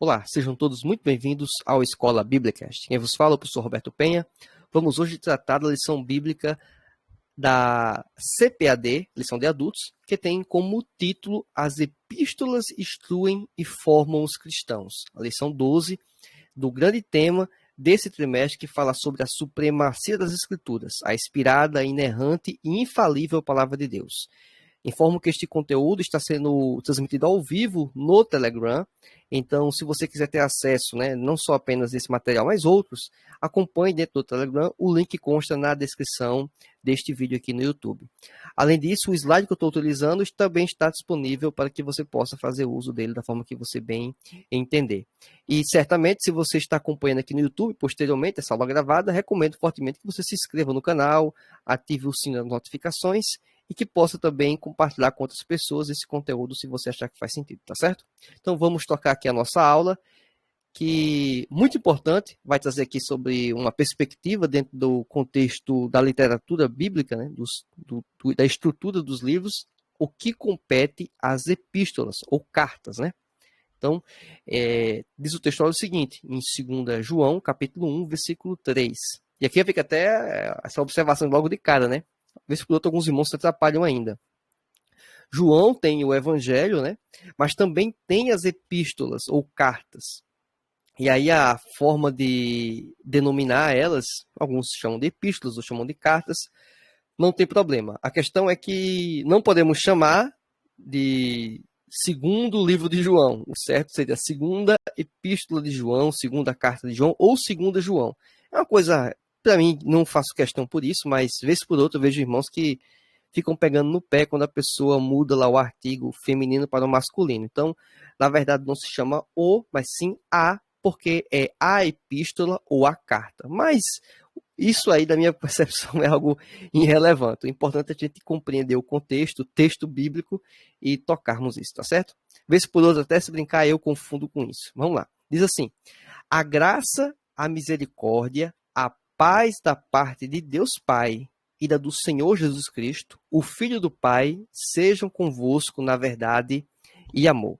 Olá, sejam todos muito bem-vindos ao Escola Biblicast. Quem vos fala é o professor Roberto Penha. Vamos hoje tratar da lição bíblica da CPAD, lição de adultos, que tem como título As Epístolas Instruem e Formam os Cristãos. A lição 12 do grande tema desse trimestre que fala sobre a supremacia das Escrituras, a inspirada, inerrante e infalível Palavra de Deus. Informo que este conteúdo está sendo transmitido ao vivo no Telegram. Então, se você quiser ter acesso, não só apenas esse material, mas outros, acompanhe dentro do Telegram. O link consta na descrição deste vídeo aqui no YouTube. Além disso, o slide que eu estou utilizando também está disponível para que você possa fazer uso dele da forma que você bem entender. E certamente, se você está acompanhando aqui no YouTube, posteriormente, essa aula gravada, recomendo fortemente que você se inscreva no canal, ative o sino das notificações e que possa também compartilhar com outras pessoas esse conteúdo, se você achar que faz sentido, tá certo? Então, vamos tocar aqui a nossa aula, que muito importante, vai trazer aqui sobre uma perspectiva dentro do contexto da literatura bíblica, da estrutura dos livros, o que compete às epístolas, ou cartas, Então, diz o texto o seguinte, em 2 João, capítulo 1, versículo 3. E aqui fica até essa observação logo de cara, Vez por outra, alguns irmãos se atrapalham ainda. João tem o evangelho, mas também tem as epístolas ou cartas. E aí a forma de denominar elas, alguns chamam de epístolas, outros chamam de cartas, não tem problema. A questão é que não podemos chamar de segundo livro de João. O certo seria a segunda epístola de João, segunda carta de João ou segunda João. É uma coisa, para mim, não faço questão por isso, mas vez por outra eu vejo irmãos que ficam pegando no pé quando a pessoa muda lá o artigo feminino para o masculino. Então, na verdade, não se chama o, mas sim a, porque é a epístola ou a carta. Mas isso aí, da minha percepção, é algo irrelevante. O importante é a gente compreender o contexto, o texto bíblico e tocarmos isso, tá certo? Vez por outra, até se brincar, eu confundo com isso. Vamos lá. Diz assim, a graça, a misericórdia, a paz da parte de Deus Pai e da do Senhor Jesus Cristo, o Filho do Pai, sejam convosco na verdade e amor.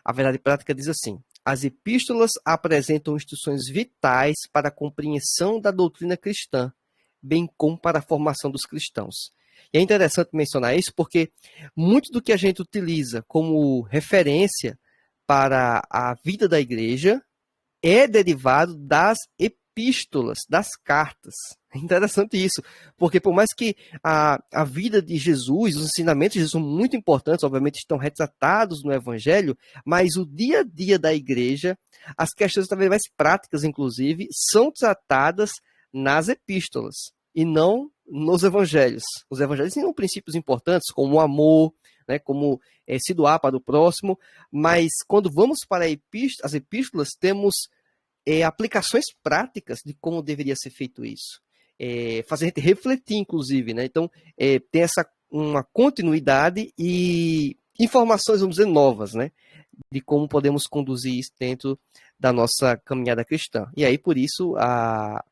A verdade prática diz assim, as epístolas apresentam instruções vitais para a compreensão da doutrina cristã, bem como para a formação dos cristãos. E é interessante mencionar isso porque muito do que a gente utiliza como referência para a vida da igreja é derivado das epístolas, das cartas. É interessante isso, porque por mais que a vida de Jesus, os ensinamentos de Jesus são muito importantes, obviamente estão retratados no Evangelho, mas o dia a dia da igreja, as questões talvez mais práticas, inclusive, são tratadas nas epístolas e não nos evangelhos. Os evangelhos têm princípios importantes, como o amor, como se doar para o próximo, mas quando vamos para as epístolas, temos aplicações práticas de como deveria ser feito isso. Fazer a gente refletir, inclusive, Então, tem uma continuidade e informações, vamos dizer, novas, De como podemos conduzir isso dentro da nossa caminhada cristã. E aí, por isso, a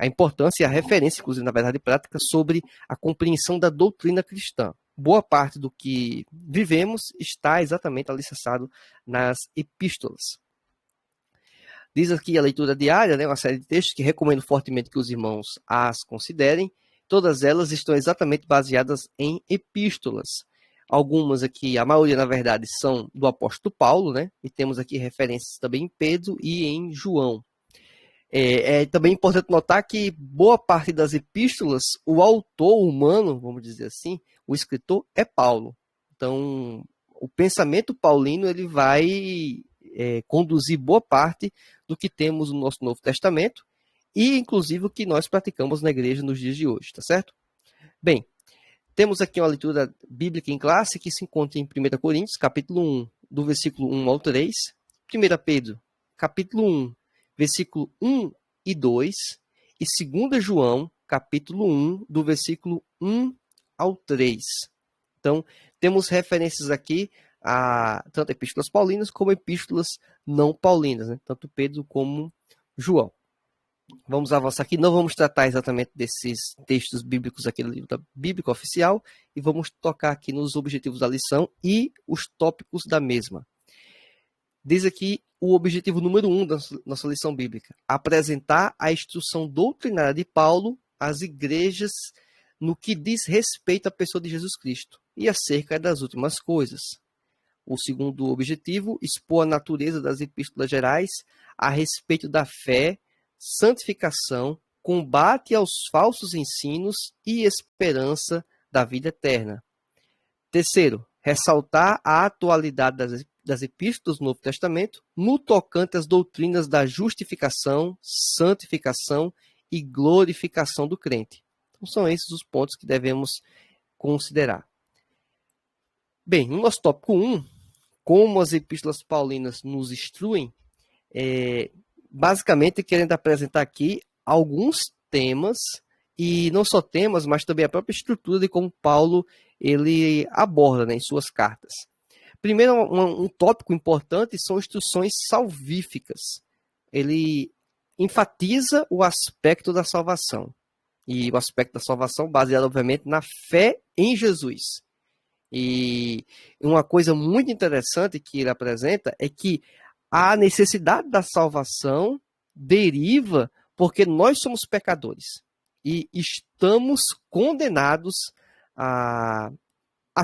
importância e a referência, inclusive, na verdade, prática, sobre a compreensão da doutrina cristã. Boa parte do que vivemos está exatamente alicerçado nas epístolas. Diz aqui a leitura diária, uma série de textos que recomendo fortemente que os irmãos as considerem. Todas elas estão exatamente baseadas em epístolas. Algumas aqui, a maioria, na verdade, são do apóstolo Paulo, E temos aqui referências também em Pedro e em João. É também importante notar que boa parte das epístolas, o autor humano, vamos dizer assim, o escritor é Paulo. Então, o pensamento paulino ele vai conduzir boa parte do que temos no nosso Novo Testamento e, inclusive, o que nós praticamos na igreja nos dias de hoje, tá certo? Bem, temos aqui uma leitura bíblica em classe que se encontra em 1 Coríntios, capítulo 1, do versículo 1 ao 3, 1 Pedro, capítulo 1, versículo 1 e 2, e 2 João, capítulo 1, do versículo 1 ao 3. Então, temos referências aqui a tanto epístolas paulinas como epístolas não paulinas, tanto Pedro como João. Vamos avançar aqui, não vamos tratar exatamente desses textos bíblicos aqui do livro da Bíblia Oficial e vamos tocar aqui nos objetivos da lição e os tópicos da mesma. Diz aqui o objetivo número 1 da nossa lição bíblica: apresentar a instrução doutrinária de Paulo às igrejas no que diz respeito à pessoa de Jesus Cristo e acerca das últimas coisas. O segundo objetivo, expor a natureza das epístolas gerais a respeito da fé, santificação, combate aos falsos ensinos e esperança da vida eterna. Terceiro, ressaltar a atualidade das epístolas do Novo Testamento no tocante às doutrinas da justificação, santificação e glorificação do crente. Então, são esses os pontos que devemos considerar. Bem, no nosso tópico 1, como as epístolas paulinas nos instruem, basicamente querendo apresentar aqui alguns temas, e não só temas, mas também a própria estrutura de como Paulo ele aborda, né, em suas cartas. Primeiro, um tópico importante são instruções salvíficas. Ele enfatiza o aspecto da salvação. E o aspecto da salvação baseado, obviamente, na fé em Jesus. E uma coisa muito interessante que ele apresenta é que a necessidade da salvação deriva porque nós somos pecadores e estamos condenados a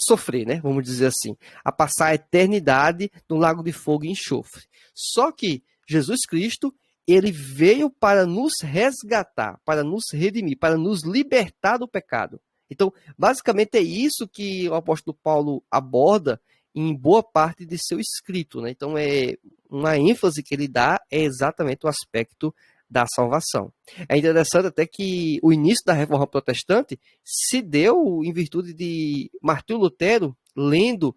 sofrer, né? Vamos dizer assim, a passar a eternidade no lago de fogo e enxofre. Só que Jesus Cristo, ele veio para nos resgatar, para nos redimir, para nos libertar do pecado. Então, basicamente é isso que o apóstolo Paulo aborda em boa parte de seu escrito, né? Então, uma ênfase que ele dá é exatamente o aspecto da salvação. É interessante até que o início da Reforma Protestante se deu em virtude de Martinho Lutero lendo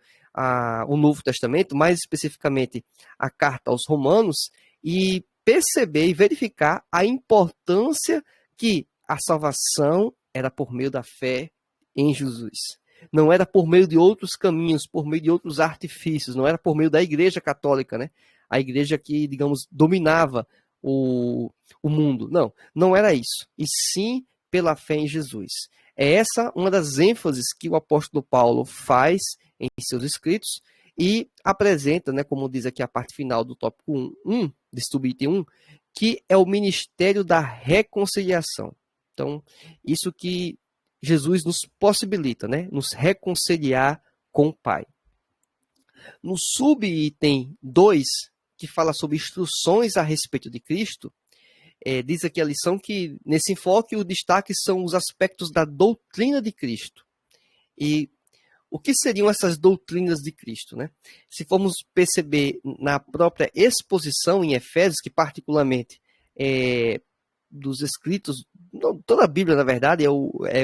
o Novo Testamento, mais especificamente a carta aos Romanos, e perceber e verificar a importância que a salvação era por meio da fé em Jesus. Não era por meio de outros caminhos, por meio de outros artifícios, não era por meio da Igreja Católica, né? A igreja que, digamos, dominava o mundo. Não era isso. E sim pela fé em Jesus. É essa uma das ênfases que o apóstolo Paulo faz em seus escritos e apresenta, né, como diz aqui a parte final do tópico 1, de subitem 1, que é o ministério da reconciliação. Então, isso que Jesus nos possibilita, né? Nos reconciliar com o Pai. No subitem 2, que fala sobre instruções a respeito de Cristo, diz aqui a lição que, nesse enfoque, o destaque são os aspectos da doutrina de Cristo. E o que seriam essas doutrinas de Cristo, né? Se formos perceber na própria exposição em Efésios, que particularmente dos escritos, toda a Bíblia, na verdade, é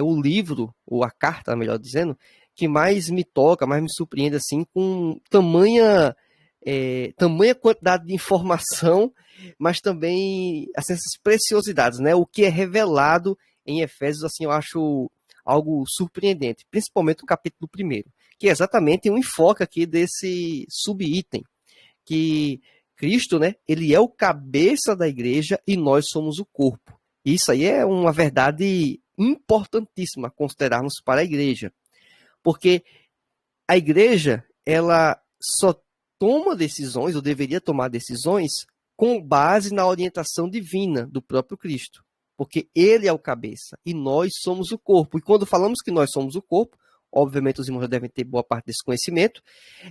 o livro, ou a carta, melhor dizendo, que mais me toca, mais me surpreende, assim, com tamanha quantidade de informação, mas também assim, essas preciosidades, né? O que é revelado em Efésios, assim, eu acho algo surpreendente, principalmente o capítulo 1, que é exatamente um enfoque aqui desse subitem, que Cristo, né, ele é o cabeça da igreja e nós somos o corpo. Isso aí é uma verdade importantíssima a considerarmos para a igreja, porque a igreja, ela só toma decisões, ou deveria tomar decisões, com base na orientação divina do próprio Cristo. Porque ele é o cabeça e nós somos o corpo. E quando falamos que nós somos o corpo, obviamente os irmãos já devem ter boa parte desse conhecimento,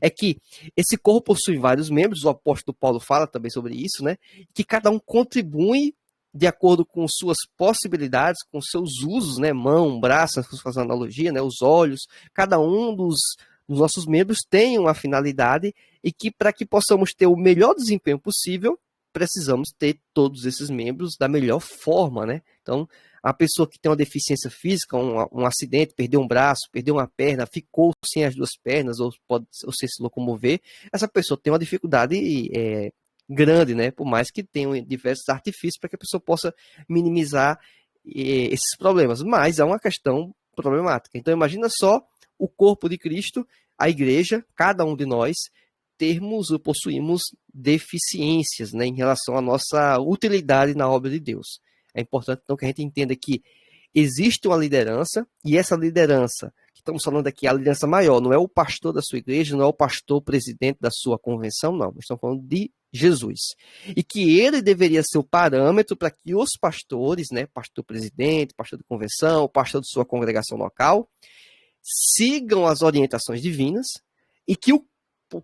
é que esse corpo possui vários membros, o apóstolo Paulo fala também sobre isso, né? Que cada um contribui de acordo com suas possibilidades, com seus usos, né? Mão, braço, se fazer uma analogia, né? Os olhos, cada um dos nossos membros tem uma finalidade e que para que possamos ter o melhor desempenho possível, precisamos ter todos esses membros da melhor forma, né? Então, a pessoa que tem uma deficiência física, um acidente, perdeu um braço, perdeu uma perna, ficou sem as duas pernas, ou pode sem se locomover, essa pessoa tem uma dificuldade grande, né? Por mais que tenham diversos artifícios para que a pessoa possa minimizar esses problemas. Mas é uma questão problemática. Então, imagina só o corpo de Cristo, a igreja, cada um de nós, termos ou possuímos deficiências, né, em relação à nossa utilidade na obra de Deus. É importante, então, que a gente entenda que existe uma liderança, e essa liderança, que estamos falando aqui a liderança maior, não é o pastor da sua igreja, não é o pastor presidente da sua convenção, não. Nós estamos falando de Jesus. E que ele deveria ser o parâmetro para que os pastores, né, pastor presidente, pastor de convenção, pastor de sua congregação local, sigam as orientações divinas e que o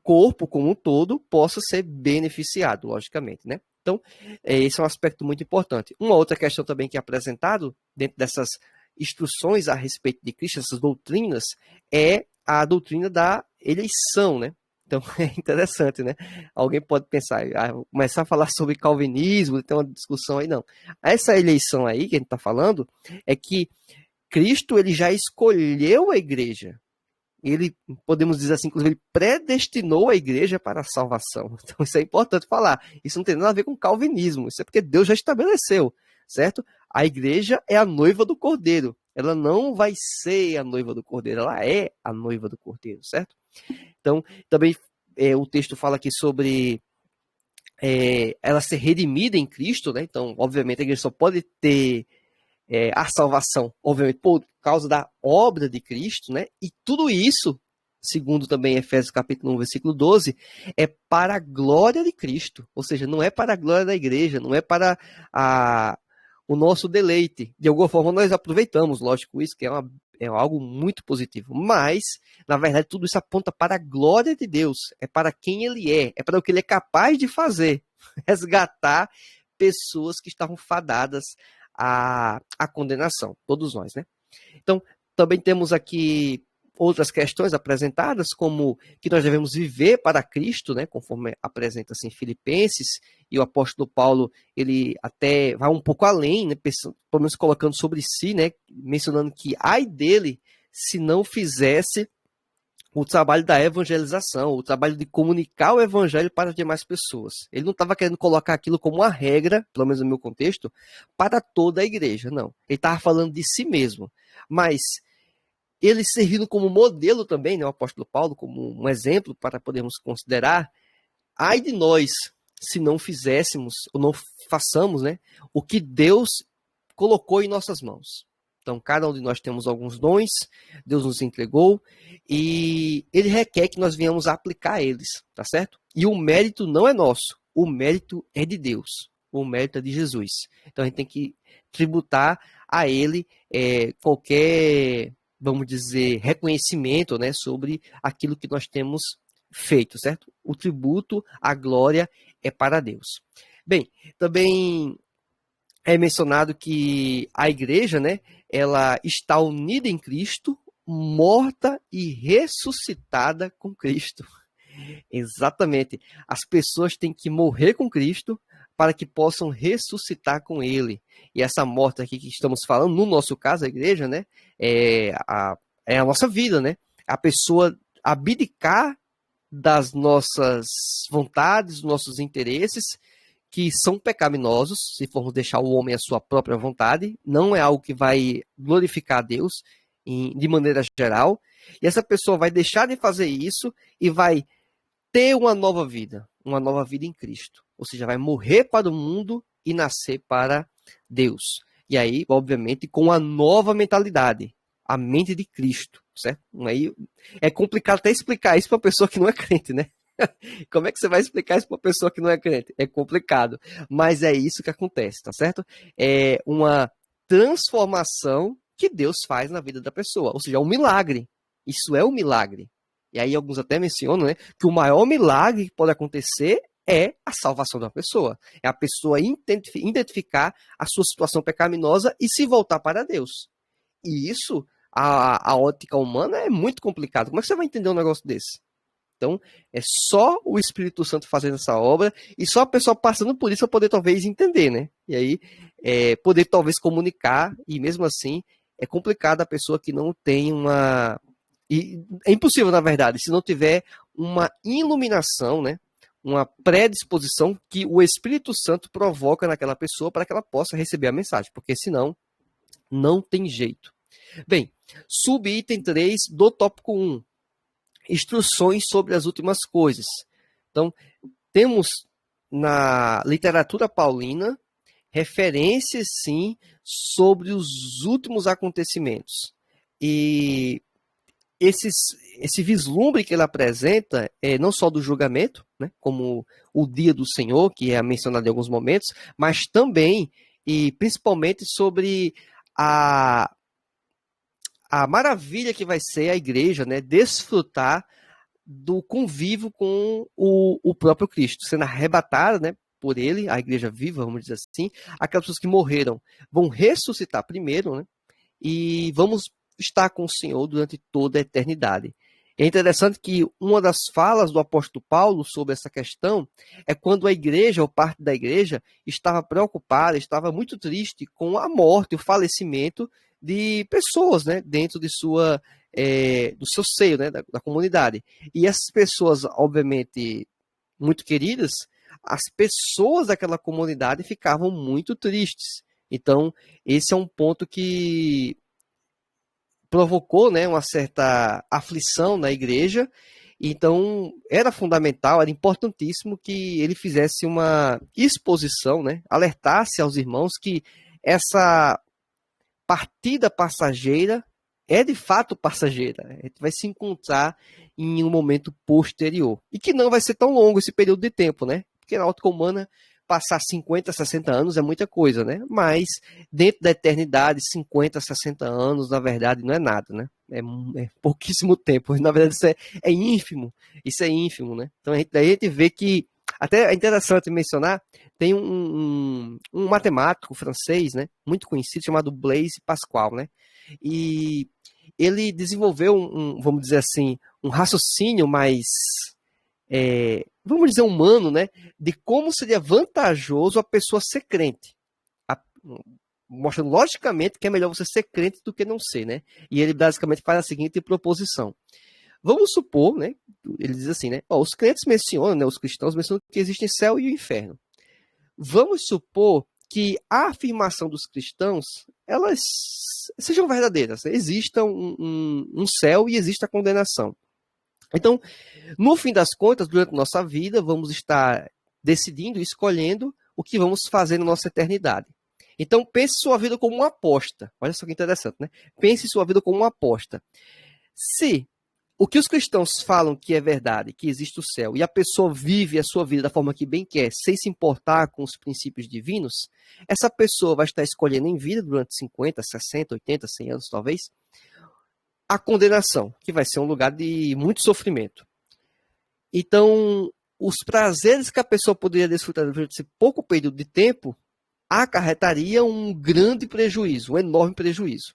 corpo como um todo possa ser beneficiado, logicamente, né? Então, esse é um aspecto muito importante. Uma outra questão também que é apresentado dentro dessas instruções a respeito de Cristo, essas doutrinas, é a doutrina da eleição, né? Então, é interessante, né? Alguém pode pensar, começar a falar sobre calvinismo, tem uma discussão aí, não. Essa eleição aí que a gente está falando é que Cristo ele já escolheu a igreja. Ele, podemos dizer assim, inclusive, ele predestinou a igreja para a salvação. Então, isso é importante falar. Isso não tem nada a ver com calvinismo. Isso é porque Deus já estabeleceu, certo? A igreja é a noiva do Cordeiro. Ela não vai ser a noiva do Cordeiro, ela é a noiva do Cordeiro, certo? Então, também o texto fala aqui sobre ela ser redimida em Cristo, né? Então, obviamente, a igreja só pode ter a salvação, obviamente, por causa da obra de Cristo, né? E tudo isso, segundo também Efésios capítulo 1, versículo 12, é para a glória de Cristo. Ou seja, não é para a glória da igreja, não é para o nosso deleite. De alguma forma, nós aproveitamos, lógico, isso, que é algo muito positivo. Mas, na verdade, tudo isso aponta para a glória de Deus. É para quem Ele é para o que Ele é capaz de fazer. Resgatar pessoas que estavam fadadas à condenação. Todos nós, né? Então, também temos aqui outras questões apresentadas, como que nós devemos viver para Cristo, né, conforme apresenta-se em Filipenses, e o apóstolo Paulo, ele até vai um pouco além, né, pelo menos colocando sobre si, né, mencionando que ai dele se não fizesse o trabalho da evangelização, o trabalho de comunicar o evangelho para as demais pessoas. Ele não estava querendo colocar aquilo como uma regra, pelo menos no meu contexto, para toda a igreja, não. Ele estava falando de si mesmo. Mas ele servindo como modelo também, né, o apóstolo Paulo, como um exemplo para podermos considerar, ai de nós se não fizéssemos, ou não façamos, né, o que Deus colocou em nossas mãos. Então, cada um de nós temos alguns dons, Deus nos entregou, e Ele requer que nós venhamos a aplicar eles, tá certo? E o mérito não é nosso, o mérito é de Deus, o mérito é de Jesus. Então, a gente tem que tributar a Ele qualquer, vamos dizer, reconhecimento, né, sobre aquilo que nós temos feito, certo? O tributo, a glória é para Deus. Bem, também é mencionado que a igreja, né, ela está unida em Cristo, morta e ressuscitada com Cristo. Exatamente. As pessoas têm que morrer com Cristo para que possam ressuscitar com Ele. E essa morte aqui que estamos falando, no nosso caso, a igreja, né, é a nossa vida, né? A pessoa abdicar das nossas vontades, dos nossos interesses, que são pecaminosos, se formos deixar o homem à sua própria vontade, não é algo que vai glorificar a Deus de maneira geral, e essa pessoa vai deixar de fazer isso e vai ter uma nova vida em Cristo, ou seja, vai morrer para o mundo e nascer para Deus. E aí, obviamente, com a nova mentalidade, a mente de Cristo, certo? Aí é complicado até explicar isso para uma pessoa que não é crente, né? Como é que você vai explicar isso para uma pessoa que não é crente? É complicado, mas é isso que acontece, tá certo? É uma transformação que Deus faz na vida da pessoa, ou seja, é um milagre. Isso é um milagre. E aí alguns até mencionam, né, que o maior milagre que pode acontecer é a salvação da pessoa. É a pessoa identificar a sua situação pecaminosa e se voltar para Deus. E isso, a ótica humana é muito complicado. Como é que você vai entender um negócio desse? Então, é só o Espírito Santo fazendo essa obra e só a pessoa passando por isso para poder talvez entender, né? E aí, poder talvez comunicar, e mesmo assim, é complicado a pessoa que não tem uma... E é impossível, na verdade, se não tiver uma iluminação, né? Uma predisposição que o Espírito Santo provoca naquela pessoa para que ela possa receber a mensagem, porque senão não tem jeito. Bem, subitem 3 do tópico 1. Instruções sobre as últimas coisas. Então, temos na literatura paulina referências, sim, sobre os últimos acontecimentos. E esse vislumbre que ele apresenta é não só do julgamento, né, como o dia do Senhor, que é mencionado em alguns momentos, mas também e principalmente sobre a, a maravilha que vai ser a igreja, né, desfrutar do convívio com o próprio Cristo, sendo arrebatada, né, por ele, a igreja viva, vamos dizer assim, aquelas pessoas que morreram vão ressuscitar primeiro, né, e vamos estar com o Senhor durante toda a eternidade. É interessante que uma das falas do apóstolo Paulo sobre essa questão é quando a igreja, ou parte da igreja, estava preocupada, estava muito triste com a morte, o falecimento de pessoas, né, dentro de do seu seio, né, da comunidade. E essas pessoas, obviamente, muito queridas, as pessoas daquela comunidade ficavam muito tristes. Então, esse é um ponto que provocou, né, uma certa aflição na igreja. Então, era fundamental, era importantíssimo que ele fizesse uma exposição, né, alertasse aos irmãos que essa partida passageira é de fato passageira. A gente vai se encontrar em um momento posterior. E que não vai ser tão longo esse período de tempo, né? Porque na ótica humana, passar 50, 60 anos é muita coisa, né? Mas dentro da eternidade, 50, 60 anos, na verdade, não é nada, né? É pouquíssimo tempo. Na verdade, isso é ínfimo. Isso é ínfimo, né? Então, daí a gente vê que, até é interessante mencionar, tem um matemático francês, né? Muito conhecido, chamado Blaise Pascal, né? E ele desenvolveu vamos dizer assim, um raciocínio mais, vamos dizer, humano, né, de como seria vantajoso a pessoa ser crente, mostrando logicamente que é melhor você ser crente do que não ser, né? E ele basicamente faz a seguinte proposição. Vamos supor, né, ele diz assim, né, os crentes mencionam, né, os cristãos mencionam que existem céu e o inferno. Vamos supor que a afirmação dos cristãos, elas sejam verdadeiras. Exista um céu e exista a condenação. Então, no fim das contas, durante nossa vida, vamos estar decidindo e escolhendo o que vamos fazer na nossa eternidade. Então, pense sua vida como uma aposta. Olha só que interessante, né? Pense sua vida como uma aposta. Se o que os cristãos falam que é verdade, que existe o céu, e a pessoa vive a sua vida da forma que bem quer, sem se importar com os princípios divinos, essa pessoa vai estar escolhendo em vida, durante 50, 60, 80, 100 anos talvez, a condenação, que vai ser um lugar de muito sofrimento. Então, os prazeres que a pessoa poderia desfrutar durante esse pouco período de tempo acarretaria um grande prejuízo, um enorme prejuízo.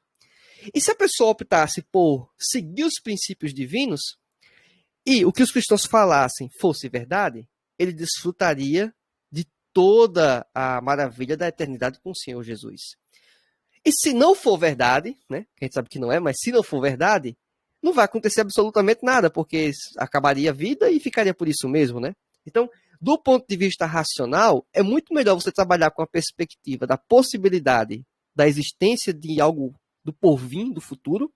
E se a pessoa optasse por seguir os princípios divinos e o que os cristãos falassem fosse verdade, ele desfrutaria de toda a maravilha da eternidade com o Senhor Jesus. E se não for verdade, né, que a gente sabe que não é, mas se não for verdade, não vai acontecer absolutamente nada, porque acabaria a vida e ficaria por isso mesmo, né? Então, do ponto de vista racional, é muito melhor você trabalhar com a perspectiva da possibilidade da existência de algo do porvir, do futuro,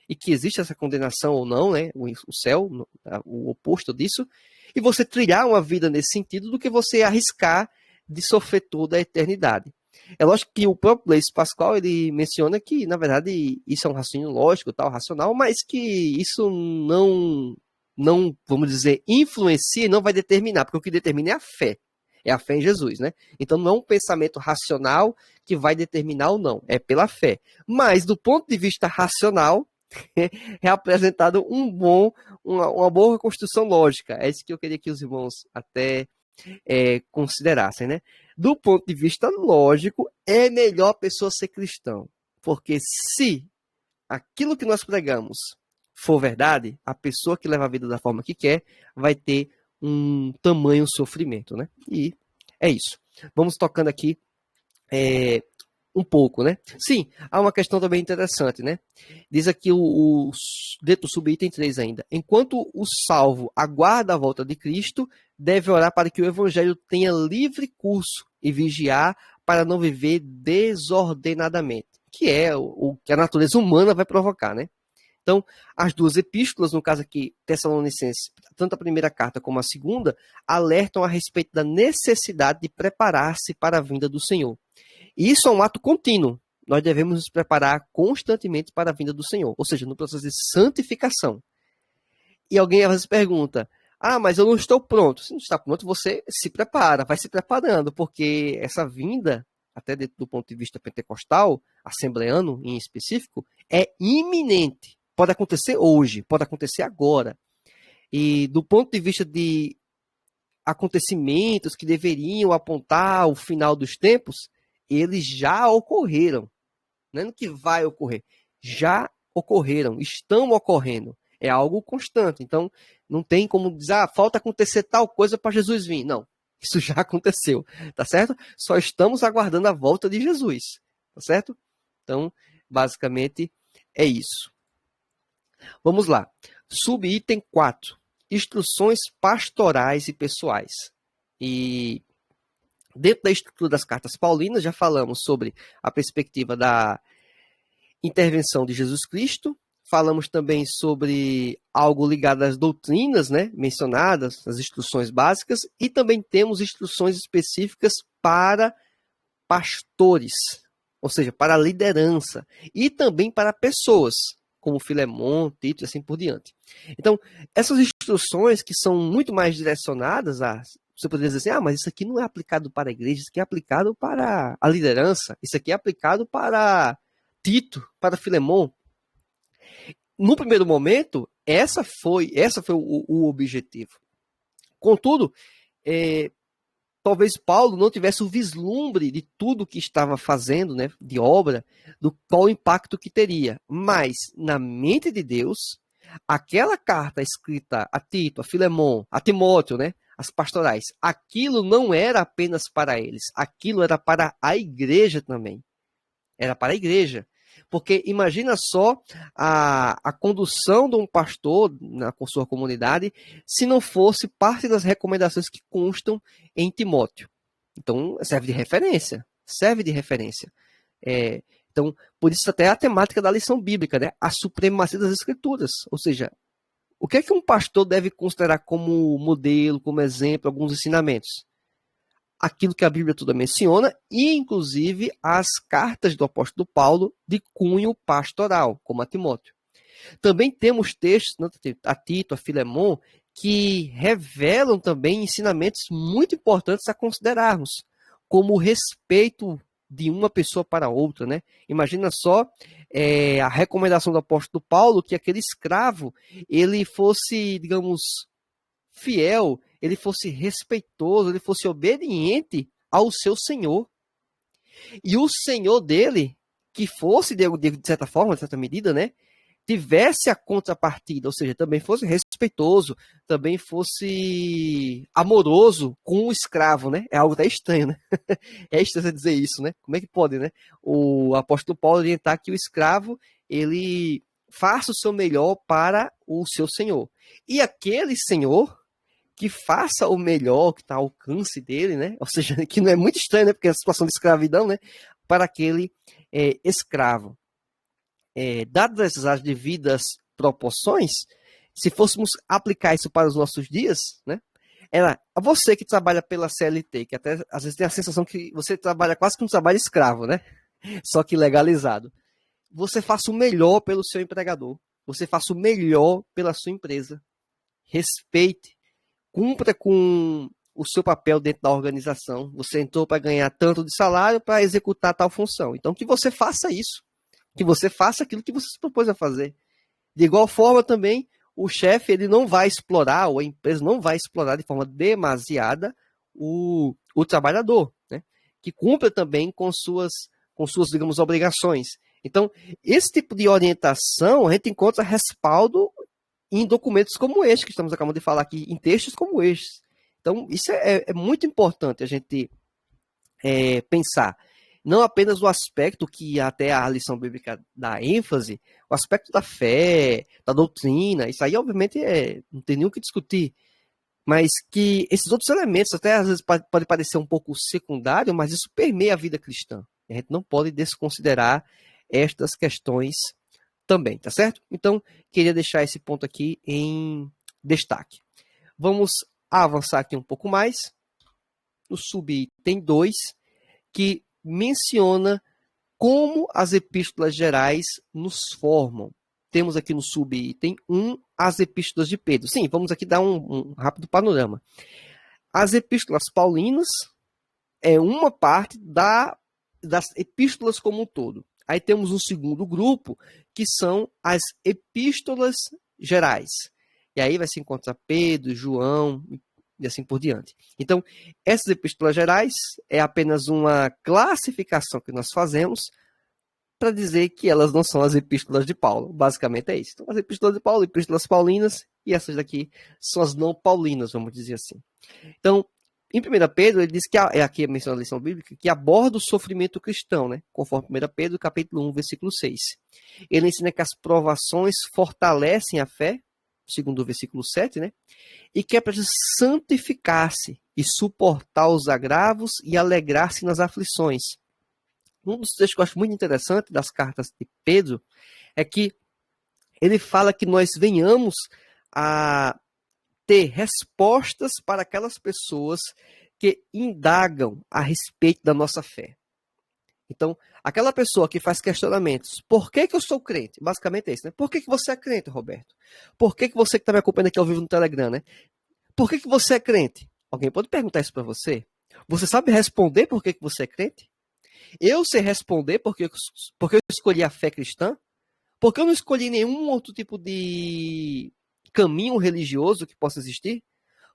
e que existe essa condenação ou não, né? O céu, o oposto disso, e você trilhar uma vida nesse sentido do que você arriscar de sofrer toda a eternidade. É lógico que o próprio Blaise Pascal, ele menciona que, na verdade, isso é um raciocínio lógico, tal, racional, mas que isso não, vamos dizer, influencia e não vai determinar, porque o que determina é a fé. É a fé em Jesus, né? Então não é um pensamento racional que vai determinar ou não, é pela fé. Mas do ponto de vista racional, é apresentado uma boa construção lógica. É isso que eu queria que os irmãos até considerassem, né? Do ponto de vista lógico, é melhor a pessoa ser cristão. Porque se aquilo que nós pregamos for verdade, a pessoa que leva a vida da forma que quer vai ter um tamanho sofrimento, né? E é isso. Vamos tocando aqui um pouco, né? Sim, há uma questão também interessante, né? Diz aqui dentro do subitem 3 ainda. Enquanto o salvo aguarda a volta de Cristo, deve orar para que o evangelho tenha livre curso e vigiar para não viver desordenadamente, que é o que a natureza humana vai provocar, né? Então, as duas epístolas, no caso aqui, Tessalonicenses, tanto a primeira carta como a segunda, alertam a respeito da necessidade de preparar-se para a vinda do Senhor. E isso é um ato contínuo. nós devemos nos preparar constantemente para a vinda do Senhor, ou seja, no processo de santificação. E alguém às vezes pergunta, mas eu não estou pronto. Se não está pronto, você se prepara, vai se preparando, porque essa vinda, até do ponto de vista pentecostal, assembleano em específico, é iminente. Pode acontecer hoje, pode acontecer agora. E do ponto de vista de acontecimentos que deveriam apontar o final dos tempos, eles já ocorreram. Não é que vai ocorrer, já ocorreram, estão ocorrendo. É algo constante. Então, não tem como dizer, falta acontecer tal coisa para Jesus vir. Não, isso já aconteceu, tá certo? Só estamos aguardando a volta de Jesus, tá certo? Então, basicamente, é isso. Vamos lá. Subitem 4. Instruções pastorais e pessoais. E dentro da estrutura das cartas paulinas, já falamos sobre a perspectiva da intervenção de Jesus Cristo, falamos também sobre algo ligado às doutrinas, né, mencionadas, as instruções básicas, e também temos instruções específicas para pastores, ou seja, para a liderança, e também para pessoas, como Filemon, Tito e assim por diante. Então, essas instruções que são muito mais direcionadas a... Você poderia dizer assim, mas isso aqui não é aplicado para a igreja, isso aqui é aplicado para a liderança, isso aqui é aplicado para Tito, para Filemon. No primeiro momento, essa foi o objetivo. Contudo, talvez Paulo não tivesse o vislumbre de tudo que estava fazendo, né, de obra, do qual impacto que teria. Mas, na mente de Deus, aquela carta escrita a Tito, a Filemon, a Timóteo, né, as pastorais, aquilo não era apenas para eles, aquilo era para a igreja também. Era para a igreja. Porque imagina só a condução de um pastor com sua comunidade se não fosse parte das recomendações que constam em Timóteo. Então, serve de referência. Serve de referência. Então, por isso até a temática da lição bíblica, né? A supremacia das escrituras. Ou seja, o que é que um pastor deve considerar como modelo, como exemplo, alguns ensinamentos? Aquilo que a Bíblia toda menciona, e inclusive as cartas do apóstolo Paulo de cunho pastoral, como a Timóteo. Também temos textos, a Tito, a Filemon, que revelam também ensinamentos muito importantes a considerarmos, como o respeito de uma pessoa para outra, né? Imagina só a recomendação do apóstolo Paulo que aquele escravo, ele fosse, digamos, fiel, ele fosse respeitoso, ele fosse obediente ao seu senhor. E o senhor dele, que fosse, de certa forma, de certa medida, né, tivesse a contrapartida, ou seja, também fosse respeitoso, também fosse amoroso com o escravo, né? É algo até estranho, né? É estranho dizer isso, né? Como é que pode, né? O apóstolo Paulo orientar que o escravo, ele faça o seu melhor para o seu senhor. E aquele senhor que faça o melhor que está ao alcance dele, né? Ou seja, que não é muito estranho, né? Porque é a situação de escravidão, né? Para aquele escravo. Dadas as devidas proporções, se fôssemos aplicar isso para os nossos dias, né? Era você que trabalha pela CLT, que até às vezes tem a sensação que você trabalha quase que um trabalho escravo, né? Só que legalizado. Você faça o melhor pelo seu empregador. Você faça o melhor pela sua empresa. Respeite. Cumpra com o seu papel dentro da organização. Você entrou para ganhar tanto de salário para executar tal função. Então, que você faça isso. Que você faça aquilo que você se propôs a fazer. De igual forma, também, o chefe ele não vai explorar, ou a empresa não vai explorar de forma demasiada o trabalhador, né? Que cumpra também com suas, digamos, obrigações. Então, esse tipo de orientação, a gente encontra respaldo em documentos como este, que estamos acabando de falar aqui, em textos como estes. Então, isso é muito importante a gente pensar. Não apenas o aspecto que até a lição bíblica dá ênfase, o aspecto da fé, da doutrina, isso aí, obviamente, não tem nem o que discutir. Mas que esses outros elementos, até às vezes pode parecer um pouco secundário, mas isso permeia a vida cristã. A gente não pode desconsiderar estas questões também, tá certo? Então, queria deixar esse ponto aqui em destaque. Vamos avançar aqui um pouco mais. No subitem 2, que menciona como as epístolas gerais nos formam. Temos aqui no subitem 1 as epístolas de Pedro. Sim, vamos aqui dar um rápido panorama. As epístolas paulinas é uma parte das epístolas como um todo. Aí temos um segundo grupo, que são as epístolas gerais. E aí vai se encontrar Pedro, João e assim por diante. Então, essas epístolas gerais é apenas uma classificação que nós fazemos para dizer que elas não são as epístolas de Paulo. Basicamente é isso. Então, as epístolas de Paulo, epístolas paulinas, e essas daqui são as não paulinas, vamos dizer assim. Então, em 1 Pedro, ele diz que, aqui menciona a lição bíblica, que aborda o sofrimento cristão, né? Conforme 1 Pedro, capítulo 1, versículo 6. Ele ensina que as provações fortalecem a fé, segundo o versículo 7, né? E que é para santificar-se e suportar os agravos e alegrar-se nas aflições. Um dos textos que eu acho muito interessante das cartas de Pedro é que ele fala que nós venhamos a ter respostas para aquelas pessoas que indagam a respeito da nossa fé. Então, aquela pessoa que faz questionamentos, por que eu sou crente? Basicamente é isso, né? Por que você é crente, Roberto? Por que você que está me acompanhando aqui ao vivo no Telegram, né? Por que você é crente? Alguém pode perguntar isso para você? Você sabe responder por que você é crente? Eu sei responder porque eu escolhi a fé cristã? Porque eu não escolhi nenhum outro tipo de caminho religioso que possa existir?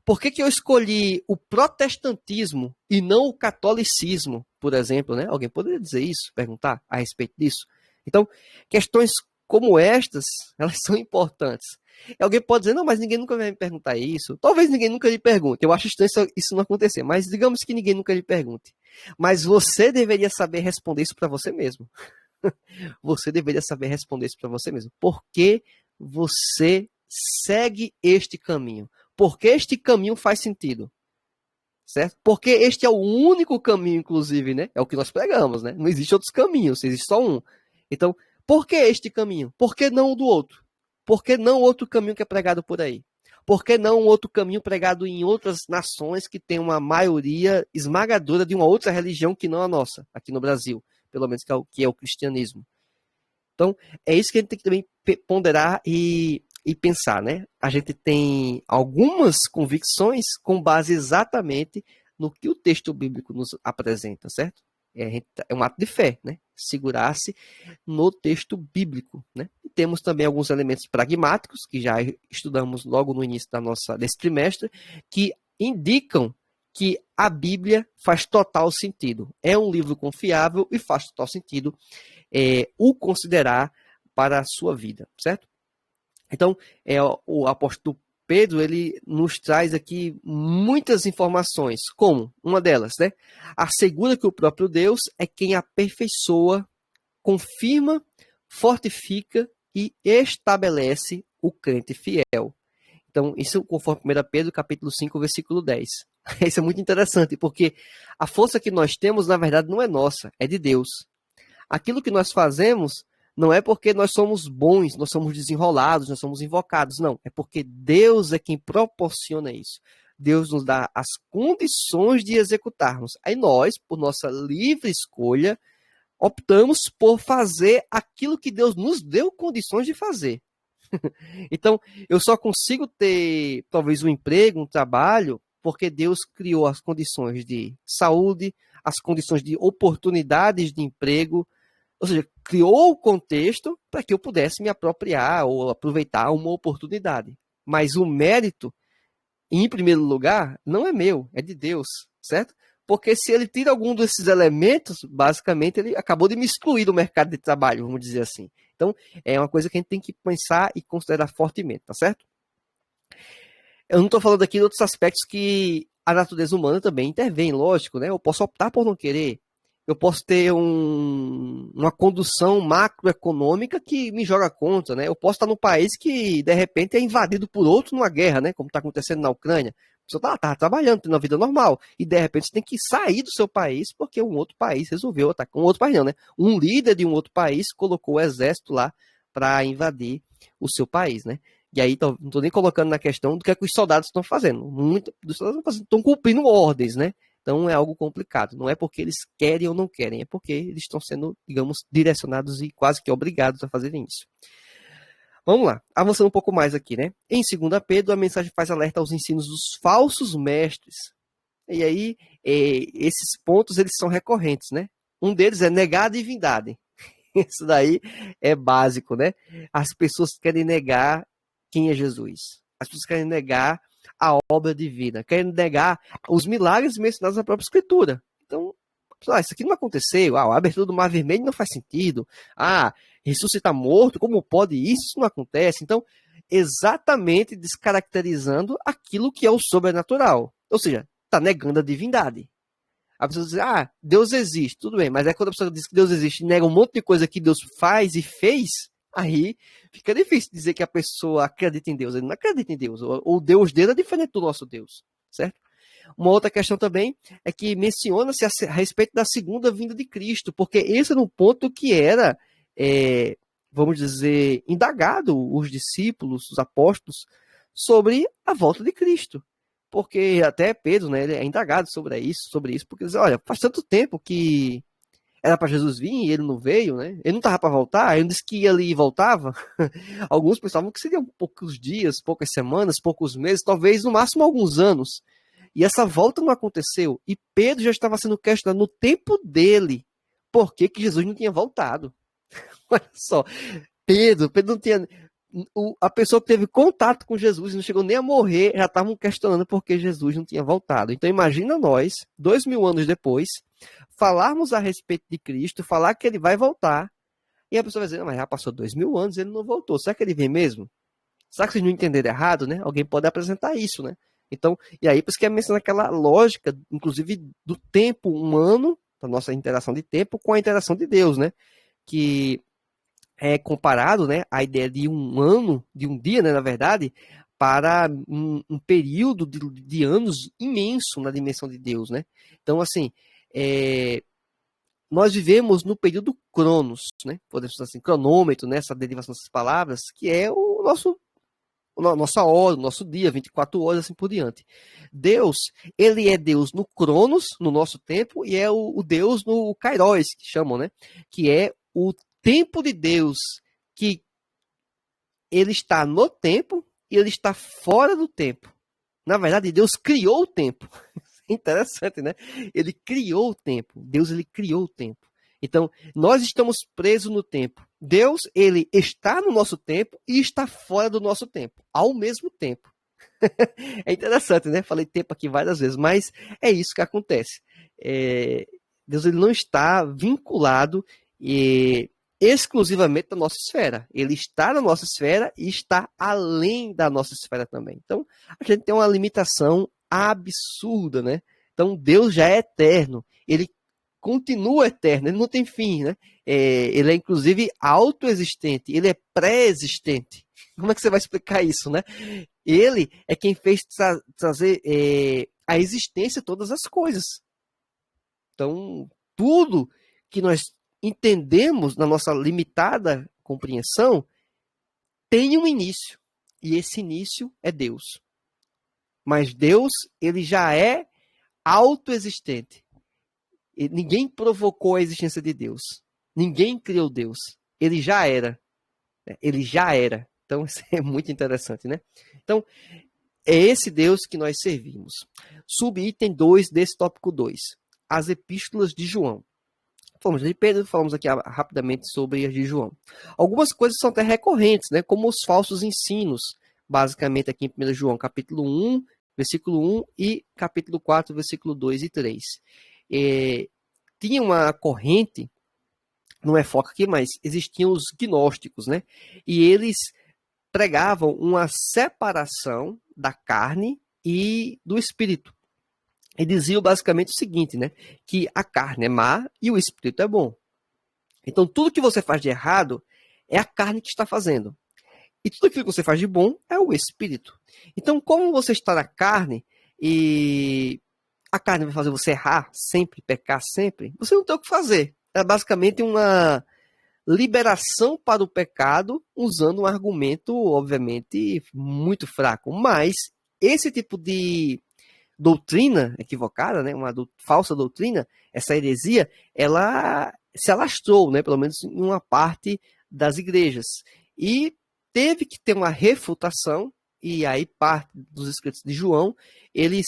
Por que eu escolhi o protestantismo e não o catolicismo, por exemplo, né? Alguém poderia dizer isso, perguntar a respeito disso? Então, questões como estas, elas são importantes. E alguém pode dizer, não, mas ninguém nunca vai me perguntar isso. Talvez ninguém nunca lhe pergunte. Eu acho estranho isso não acontecer, mas digamos que ninguém nunca lhe pergunte. Mas você deveria saber responder isso para você mesmo. Você deveria saber responder isso para você mesmo. Por que você segue este caminho? Porque este caminho faz sentido, certo? Porque este é o único caminho, inclusive, né? É o que nós pregamos, né? Não existe outros caminhos, existe só um. Então, por que este caminho? Por que não o do outro? Por que não outro caminho que é pregado por aí? Por que não outro caminho pregado em outras nações que tem uma maioria esmagadora de uma outra religião que não a nossa, aqui no Brasil, pelo menos que é o cristianismo? Então, é isso que a gente tem que também ponderar e pensar, né? A gente tem algumas convicções com base exatamente no que o texto bíblico nos apresenta, certo? É um ato de fé, né? Segurar-se no texto bíblico, né? E temos também alguns elementos pragmáticos, que já estudamos logo no início desse trimestre, que indicam que a Bíblia faz total sentido. É um livro confiável e faz total sentido o considerar para a sua vida, certo? Então, o apóstolo Pedro, ele nos traz aqui muitas informações, como uma delas, né? Assegura que o próprio Deus é quem aperfeiçoa, confirma, fortifica e estabelece o crente fiel. Então, isso conforme 1 Pedro, capítulo 5, versículo 10. Isso é muito interessante, porque a força que nós temos, na verdade, não é nossa, é de Deus. Aquilo que nós fazemos não é porque nós somos bons, nós somos desenrolados, nós somos invocados. Não, é porque Deus é quem proporciona isso. Deus nos dá as condições de executarmos. Aí nós, por nossa livre escolha, optamos por fazer aquilo que Deus nos deu condições de fazer. Então, eu só consigo ter, talvez, um emprego, um trabalho, porque Deus criou as condições de saúde, as condições de oportunidades de emprego, ou seja, criou o contexto para que eu pudesse me apropriar ou aproveitar uma oportunidade. Mas o mérito, em primeiro lugar, não é meu, é de Deus, certo? Porque se ele tira algum desses elementos, basicamente ele acabou de me excluir do mercado de trabalho, vamos dizer assim. Então, é uma coisa que a gente tem que pensar e considerar fortemente, tá certo? Eu não estou falando aqui de outros aspectos que a natureza humana também intervém, lógico, né? Eu posso optar por não querer. Eu posso ter uma condução macroeconômica que me joga contra, né? Eu posso estar num país que, de repente, é invadido por outro numa guerra, né? Como está acontecendo na Ucrânia. Você está trabalhando, tendo uma vida normal. E, de repente, você tem que sair do seu país porque um outro país resolveu atacar. Um outro país não, né? Um líder de um outro país colocou o exército lá para invadir o seu país, né? E aí, não estou nem colocando na questão do que é que os soldados estão fazendo. Muitos dos soldados estão cumprindo ordens, né? Então é algo complicado. Não é porque eles querem ou não querem, é porque eles estão sendo, digamos, direcionados e quase que obrigados a fazerem isso. Vamos lá, avançando um pouco mais aqui, né? Em 2 Pedro, a mensagem faz alerta aos ensinos dos falsos mestres. E aí, esses pontos, eles são recorrentes, né? Um deles é negar a divindade. Isso daí é básico, né? As pessoas querem negar quem é Jesus. As pessoas querem negar a obra divina, querem negar os milagres mencionados na própria Escritura. Então, isso aqui não aconteceu. A abertura do Mar Vermelho não faz sentido. Ressuscitar morto, como pode isso? Isso não acontece. Então, exatamente descaracterizando aquilo que é o sobrenatural. Ou seja, está negando a divindade. A pessoa diz, Deus existe, tudo bem, mas é quando a pessoa diz que Deus existe e nega um monte de coisa que Deus faz e fez, aí fica difícil dizer que a pessoa acredita em Deus. Ele não acredita em Deus. O Deus dele é diferente do nosso Deus, certo? Uma outra questão também é que menciona-se a respeito da segunda vinda de Cristo, porque esse era um ponto que era, vamos dizer, indagado os discípulos, os apóstolos, sobre a volta de Cristo. Porque até Pedro, né, ele é indagado sobre isso, porque ele diz, olha, faz tanto tempo que era para Jesus vir e ele não veio, né? Ele não estava para voltar, ele disse que ia ali e voltava. Alguns pensavam que seriam poucos dias, poucas semanas, poucos meses, talvez no máximo alguns anos. E essa volta não aconteceu. E Pedro já estava sendo questionado no tempo dele por que Jesus não tinha voltado. Olha só, Pedro não tinha... A pessoa que teve contato com Jesus e não chegou nem a morrer, já estavam questionando por que Jesus não tinha voltado. Então imagina nós, 2000 anos depois, falarmos a respeito de Cristo, falar que ele vai voltar, e a pessoa vai dizer, mas já passou 2000 anos, ele não voltou. Será que ele vem mesmo? Será que vocês não entenderam errado, né? Alguém pode apresentar isso, né? Então, e aí por isso que é mencionar aquela lógica, inclusive do tempo humano, da nossa interação de tempo com a interação de Deus, né? Que é comparado, né, a ideia de um ano, de um dia, né, na verdade, para um período de anos imenso na dimensão de Deus, né? Então, assim, nós vivemos no período Cronos, né? Podemos dizer assim, cronômetro, né? Essa derivação dessas palavras, que é nossa hora, o nosso dia, 24 horas, assim por diante. Deus, ele é Deus no Cronos, no nosso tempo, e é o Deus no Kairos, que chamam, né? Que é o tempo de Deus, que ele está no tempo e ele está fora do tempo. Na verdade, Deus criou o tempo. Interessante, né? Ele criou o tempo. Deus, ele criou o tempo. Então, nós estamos presos no tempo. Deus, ele está no nosso tempo e está fora do nosso tempo, ao mesmo tempo. É interessante, né? Falei tempo aqui várias vezes, mas é isso que acontece. Deus, ele não está vinculado exclusivamente da nossa esfera. Ele está na nossa esfera e está além da nossa esfera também. Então, a gente tem uma limitação absurda, né? Então, Deus já é eterno. Ele continua eterno. Ele não tem fim, né? Ele é, inclusive, autoexistente. Ele é pré-existente. Como é que você vai explicar isso, né? Ele é quem fez trazer a existência de todas as coisas. Então, tudo que nós entendemos na nossa limitada compreensão tem um início. E esse início é Deus. Mas Deus, ele já é autoexistente. Ninguém provocou a existência de Deus. Ninguém criou Deus. Ele já era. Ele já era. Então, isso é muito interessante, né? Então, é esse Deus que nós servimos. Subitem 2 desse tópico 2. As epístolas de João. Falamos de Pedro, falamos aqui rapidamente sobre as de João. Algumas coisas são até recorrentes, né? Como os falsos ensinos. Basicamente aqui em 1 João, capítulo 1, versículo 1 e capítulo 4, versículo 2 e 3. Tinha uma corrente, não é foco aqui, mas existiam os gnósticos, né? E eles pregavam uma separação da carne e do espírito. E diziam basicamente o seguinte, né? Que a carne é má e o espírito é bom. Então, tudo que você faz de errado é a carne que está fazendo. E tudo aquilo que você faz de bom é o espírito. Então, como você está na carne e a carne vai fazer você errar sempre, pecar sempre, você não tem o que fazer. É basicamente uma liberação para o pecado usando um argumento, obviamente, muito fraco. Mas esse tipo de doutrina equivocada, né, uma falsa doutrina, essa heresia, ela se alastrou, né, pelo menos em uma parte das igrejas. E teve que ter uma refutação, e aí parte dos escritos de João, eles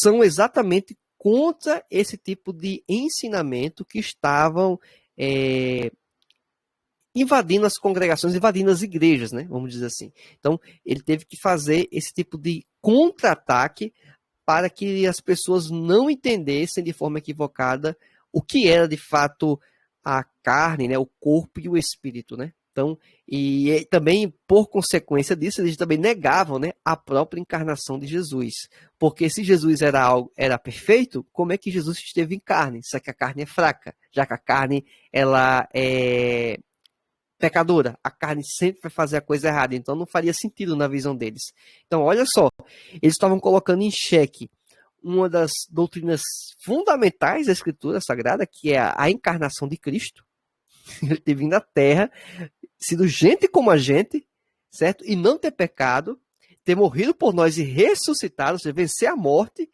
são exatamente contra esse tipo de ensinamento que estavam invadindo as congregações, invadindo as igrejas, né? Vamos dizer assim. Então, ele teve que fazer esse tipo de contra-ataque para que as pessoas não entendessem de forma equivocada o que era de fato a carne, né? O corpo e o espírito, né? Então, e também, por consequência disso, eles também negavam, né, a própria encarnação de Jesus. Porque se Jesus era perfeito, como é que Jesus esteve em carne? Só que a carne é fraca, já que a carne ela é pecadora. A carne sempre vai fazer a coisa errada, então não faria sentido na visão deles. Então, olha só, eles estavam colocando em xeque uma das doutrinas fundamentais da Escritura Sagrada, que é a encarnação de Cristo. Ele ter vindo à Terra, sido gente como a gente, certo? E não ter pecado, ter morrido por nós e ressuscitado, ou seja, vencer a morte.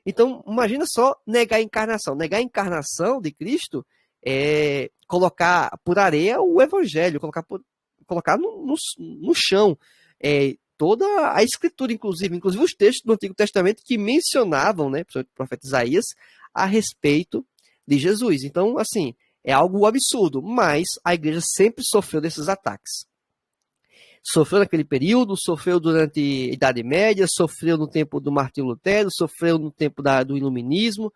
Então, imagina só negar a encarnação. Negar a encarnação de Cristo é colocar por areia o evangelho, colocar no chão toda a escritura, inclusive os textos do Antigo Testamento que mencionavam, né, o profeta Isaías, a respeito de Jesus. Então, assim, é algo absurdo, mas a igreja sempre sofreu desses ataques. Sofreu naquele período, sofreu durante a Idade Média, sofreu no tempo do Martinho Lutero, sofreu no tempo do Iluminismo,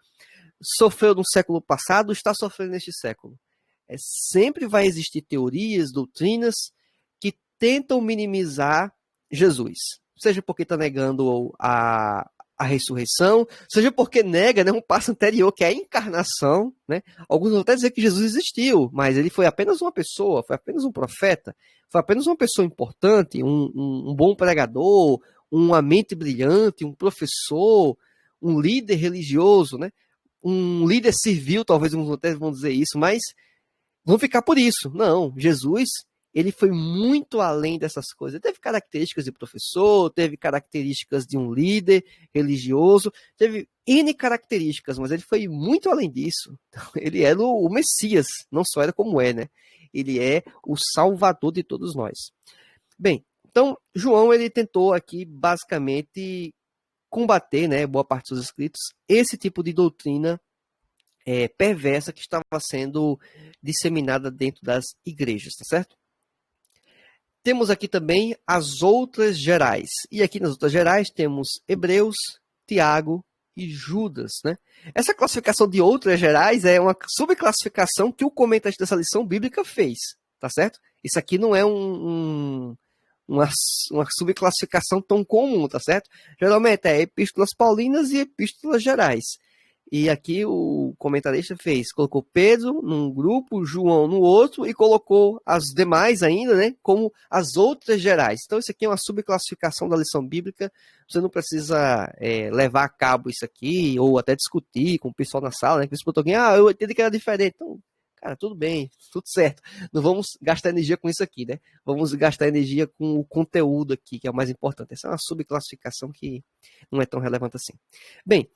sofreu no século passado, está sofrendo neste século. Sempre vai existir teorias, doutrinas que tentam minimizar Jesus. Seja porque está negando a ressurreição, seja porque nega, né, um passo anterior, que é a encarnação. Né? Alguns vão até dizer que Jesus existiu, mas ele foi apenas uma pessoa, foi apenas um profeta, foi apenas uma pessoa importante, um bom pregador, uma mente brilhante, um professor, um líder religioso, né? Um líder civil, talvez até vão dizer isso, mas vão ficar por isso. Não, Jesus, ele foi muito além dessas coisas. Ele teve características de professor, teve características de um líder religioso, teve N características, mas ele foi muito além disso. Então, ele era o Messias, não só era como é, né? Ele é o Salvador de todos nós. Bem, então, João, ele tentou aqui, basicamente, combater, né, boa parte dos escritos, esse tipo de doutrina perversa que estava sendo disseminada dentro das igrejas, tá certo? Temos aqui também as outras gerais. E aqui nas outras gerais temos Hebreus, Tiago e Judas, né? Essa classificação de outras gerais é uma subclassificação que o comentarista dessa lição bíblica fez, tá certo? Isso aqui não é uma subclassificação tão comum, tá certo? Geralmente é epístolas paulinas e epístolas gerais. E aqui o comentarista colocou Pedro num grupo, João no outro, e colocou as demais ainda, né, como as outras gerais. Então isso aqui é uma subclassificação da lição bíblica, você não precisa levar a cabo isso aqui, ou até discutir com o pessoal na sala, né, que botou alguém, eu entendi que era diferente. Então, cara, tudo bem, tudo certo. Não vamos gastar energia com isso aqui, né? Vamos gastar energia com o conteúdo aqui, que é o mais importante. Essa é uma subclassificação que não é tão relevante assim. Bem,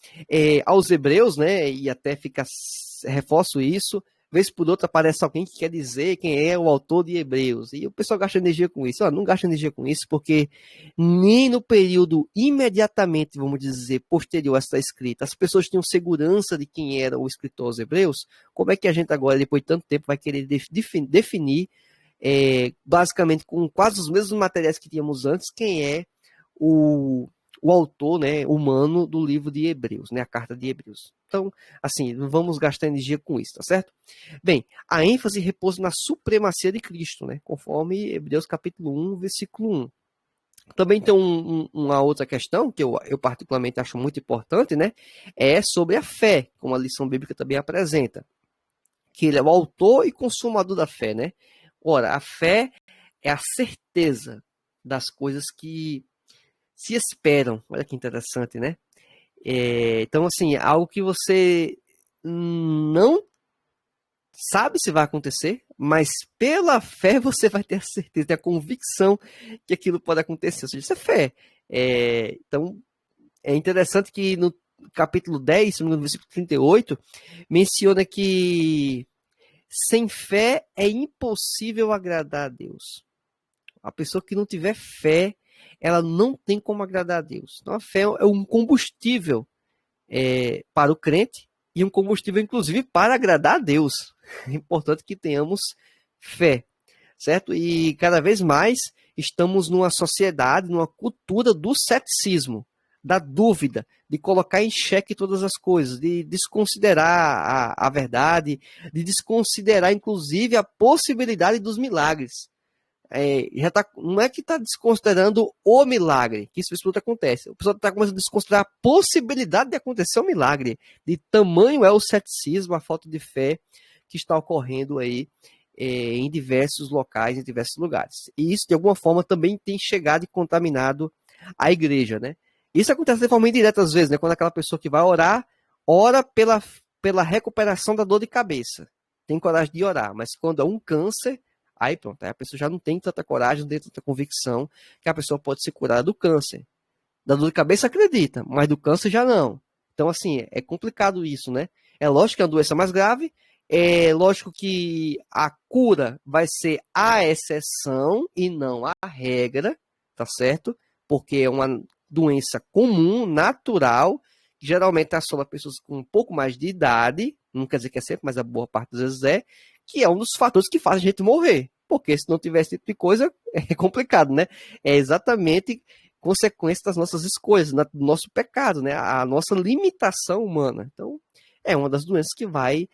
aos hebreus, né, e até reforço isso, vez por outra aparece alguém que quer dizer quem é o autor de Hebreus. E o pessoal gasta energia com isso. Não gasta energia com isso, porque nem no período imediatamente, vamos dizer, posterior a essa escrita, as pessoas tinham segurança de quem era o escritor aos Hebreus. Como é que a gente agora, depois de tanto tempo, vai querer definir, basicamente com quase os mesmos materiais que tínhamos antes, quem é o autor, né, humano do livro de Hebreus, né, a carta de Hebreus. Então, assim, não vamos gastar energia com isso, tá certo? Bem, a ênfase repousa na supremacia de Cristo, né, conforme Hebreus capítulo 1, versículo 1. Também tem uma outra questão que eu particularmente acho muito importante, né, é sobre a fé, como a lição bíblica também apresenta, que ele é o autor e consumador da fé, né? Ora, a fé é a certeza das coisas que se esperam. Olha que interessante, né? Então, assim, algo que você não sabe se vai acontecer, mas pela fé você vai ter a certeza, ter a convicção que aquilo pode acontecer. Ou seja, isso é fé. Então, é interessante que capítulo 10, se não me engano, versículo 38, menciona que sem fé é impossível agradar a Deus. A pessoa que não tiver fé, ela não tem como agradar a Deus. Então a fé é um combustível para o crente e um combustível, inclusive, para agradar a Deus. É importante que tenhamos fé, certo? E cada vez mais estamos numa sociedade, numa cultura do ceticismo, da dúvida, de colocar em xeque todas as coisas, de desconsiderar a verdade, de desconsiderar, inclusive, a possibilidade dos milagres. Já tá, não é que está desconsiderando o milagre, que isso tudo acontece. O pessoal está começando a desconsiderar a possibilidade de acontecer um milagre. De tamanho é o ceticismo, a falta de fé que está ocorrendo aí em diversos locais, em diversos lugares. E isso, de alguma forma, também tem chegado e contaminado a igreja, né? Isso acontece de forma indireta às vezes, né? Quando aquela pessoa que vai orar, ora pela recuperação da dor de cabeça. Tem coragem de orar, mas quando é um câncer, aí pronto, aí a pessoa já não tem tanta coragem, não tem tanta convicção que a pessoa pode se curar do câncer. Da dor de cabeça acredita, mas do câncer já não. Então, assim, é complicado isso, né? É lógico que é uma doença mais grave, é lógico que a cura vai ser a exceção e não a regra, tá certo? Porque é uma doença comum, natural, que geralmente assola pessoas com um pouco mais de idade, não quer dizer que é sempre, mas a boa parte das vezes que é um dos fatores que faz a gente morrer. Porque se não tivesse esse tipo de coisa, é complicado, né? É exatamente consequência das nossas escolhas, do nosso pecado, né? A nossa limitação humana. Então, é uma das doenças que vai,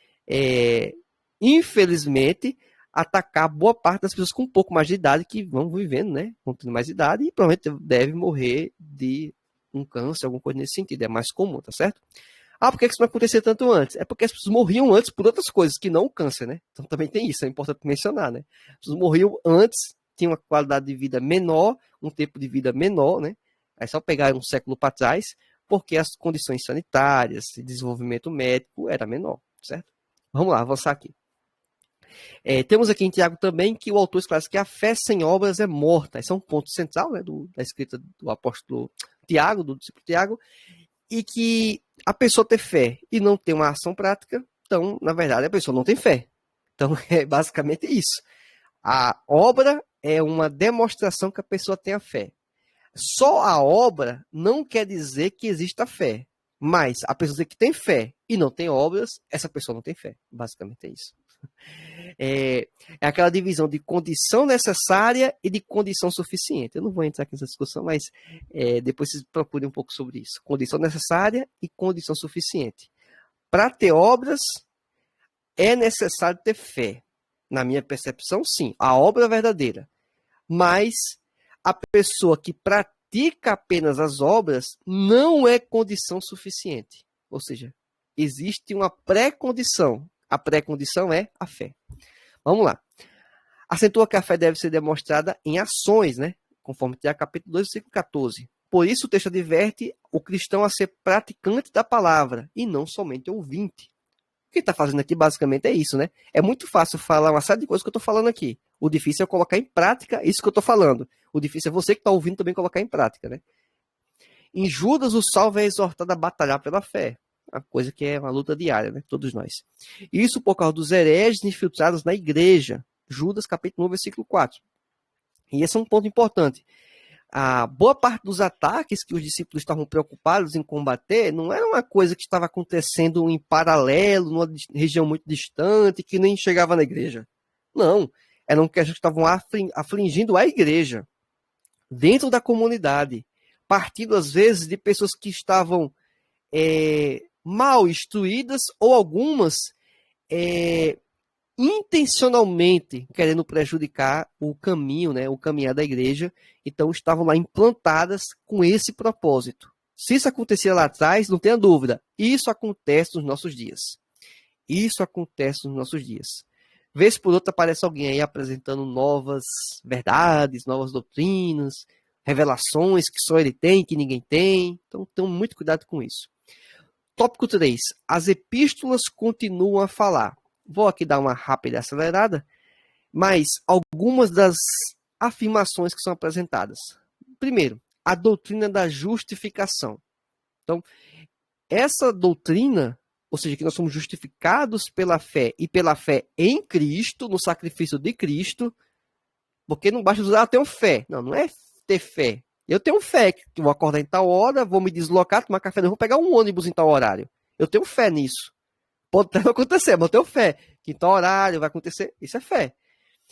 infelizmente, atacar boa parte das pessoas com um pouco mais de idade que vão vivendo, né? Com tendo mais idade e provavelmente deve morrer de um câncer, alguma coisa nesse sentido. É mais comum, tá certo? Ah, por que isso não acontecia tanto antes? É porque as pessoas morriam antes por outras coisas, que não o câncer, né? Então também tem isso, é importante mencionar, né? As pessoas morriam antes, tinham uma qualidade de vida menor, um tempo de vida menor, né? É só pegar um século para trás, porque as condições sanitárias e desenvolvimento médico era menor, certo? Vamos lá, avançar aqui. Temos aqui em Tiago também que o autor esclarece que a fé sem obras é morta. Esse é um ponto central, né, da escrita do apóstolo Tiago, do discípulo Tiago, e que a pessoa ter fé e não ter uma ação prática, então, na verdade, a pessoa não tem fé. Então, é basicamente isso. A obra é uma demonstração que a pessoa tem a fé. Só a obra não quer dizer que exista fé. Mas a pessoa que tem fé e não tem obras, essa pessoa não tem fé. Basicamente é isso. É aquela divisão de condição necessária e de condição suficiente. Eu não vou entrar aqui nessa discussão, mas depois vocês procurem um pouco sobre isso. Condição necessária e condição suficiente. Para ter obras, é necessário ter fé. Na minha percepção, sim. A obra é verdadeira. Mas a pessoa que pratica apenas as obras não é condição suficiente. Ou seja, existe uma pré-condição. A pré-condição é a fé. Vamos lá. Acentua que a fé deve ser demonstrada em ações, né? Conforme Tiago capítulo 2, versículo 14. Por isso o texto adverte o cristão a ser praticante da palavra e não somente ouvinte. O que está fazendo aqui basicamente é isso, né? É muito fácil falar uma série de coisas que eu estou falando aqui. O difícil é colocar em prática isso que eu estou falando. O difícil é você que está ouvindo também colocar em prática, né? Em Judas, o salvo é exortado a batalhar pela fé. Uma coisa que é uma luta diária, né? Todos nós. Isso por causa dos hereges infiltrados na igreja. Judas, capítulo 1, versículo 4. E esse é um ponto importante. A boa parte dos ataques que os discípulos estavam preocupados em combater não era uma coisa que estava acontecendo em paralelo, numa região muito distante, que nem chegava na igreja. Não. Eram questões que estavam afligindo a igreja, dentro da comunidade, partindo às vezes de pessoas que estavam mal instruídas ou algumas intencionalmente querendo prejudicar o caminho, né, o caminhar da igreja. Então estavam lá implantadas com esse propósito. Se isso acontecia lá atrás, não tenha dúvida, isso acontece nos nossos dias. Isso acontece nos nossos dias. Vez por outra aparece alguém aí apresentando novas verdades, novas doutrinas, revelações que só ele tem, que ninguém tem. Então, tenham muito cuidado com isso. Tópico 3. As epístolas continuam a falar. Vou aqui dar uma rápida acelerada, mas algumas das afirmações que são apresentadas. Primeiro, a doutrina da justificação. Então, essa doutrina, ou seja, que nós somos justificados pela fé e pela fé em Cristo, no sacrifício de Cristo, porque não basta dizer, eu tenho fé. Não, não é ter fé. Eu tenho fé que vou acordar em tal hora, vou me deslocar, tomar café, vou pegar um ônibus em tal horário. Eu tenho fé nisso. Pode até acontecer, mas eu tenho fé que em tal horário vai acontecer. Isso é fé.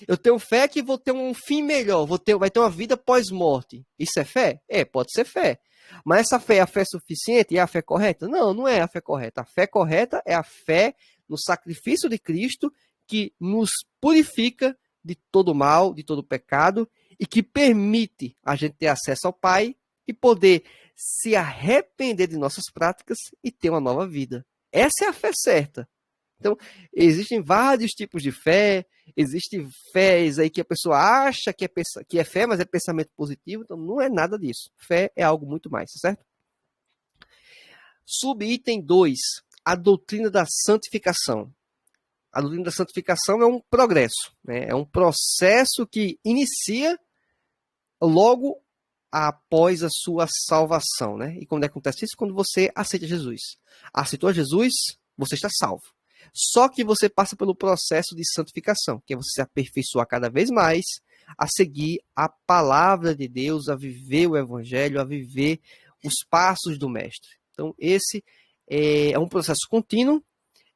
Eu tenho fé que vou ter um fim melhor, vai ter uma vida pós-morte. Isso é fé? É, pode ser fé. Mas essa fé é a fé suficiente? É a fé correta? Não, não é a fé correta. A fé correta é a fé no sacrifício de Cristo que nos purifica de todo mal, de todo pecado e que permite a gente ter acesso ao Pai e poder se arrepender de nossas práticas e ter uma nova vida. Essa é a fé certa. Então, existem vários tipos de fé, existem fés aí que a pessoa acha que é fé, mas é pensamento positivo, então não é nada disso. Fé é algo muito mais, certo? Subitem 2, a doutrina da santificação. A doutrina da santificação é um progresso, né? É um processo que inicia logo após a sua salvação, né? E quando acontece isso? Quando você aceita Jesus. Aceitou Jesus, você está salvo. Só que você passa pelo processo de santificação, que é você se aperfeiçoar cada vez mais, a seguir a palavra de Deus, a viver o evangelho, a viver os passos do mestre. Então, esse é um processo contínuo,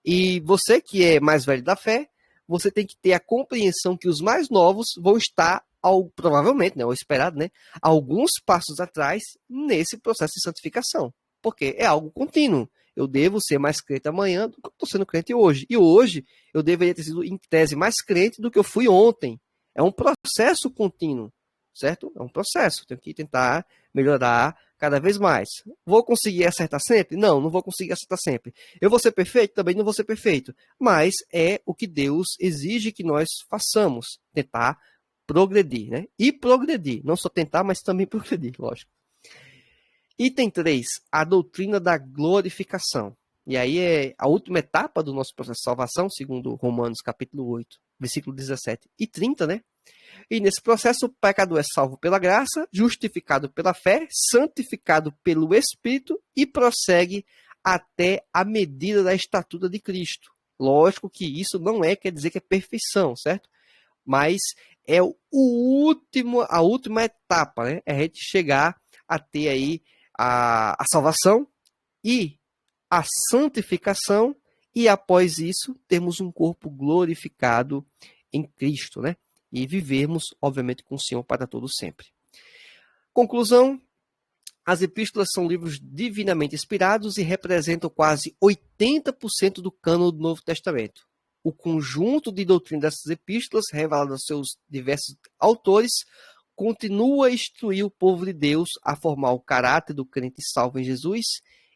e você que é mais velho da fé, você tem que ter a compreensão que os mais novos vão estar, provavelmente, né, ou esperado, né, alguns passos atrás nesse processo de santificação, porque é algo contínuo. Eu devo ser mais crente amanhã do que eu estou sendo crente hoje. E hoje eu deveria ter sido, em tese, mais crente do que eu fui ontem. É um processo contínuo, certo? É um processo. Tenho que tentar melhorar cada vez mais. Vou conseguir acertar sempre? Não, não vou conseguir acertar sempre. Eu vou ser perfeito? Também não vou ser perfeito. Mas é o que Deus exige que nós façamos. Tentar progredir, né? E progredir. Não só tentar, mas também progredir, lógico. Item 3, a doutrina da glorificação. E aí é a última etapa do nosso processo de salvação, segundo Romanos capítulo 8, versículo 17 e 30, né? E nesse processo o pecador é salvo pela graça, justificado pela fé, santificado pelo Espírito e prossegue até a medida da estatura de Cristo. Lógico que isso não quer dizer que é perfeição, certo? Mas é a última etapa, né? É a gente chegar a ter aí a salvação e a santificação, e após isso termos um corpo glorificado em Cristo, né? E vivermos, obviamente, com o Senhor para todo sempre. Conclusão: as epístolas são livros divinamente inspirados e representam quase 80% do cânon do Novo Testamento. O conjunto de doutrina dessas epístolas, revelado aos seus diversos autores, continua a instruir o povo de Deus a formar o caráter do crente salvo em Jesus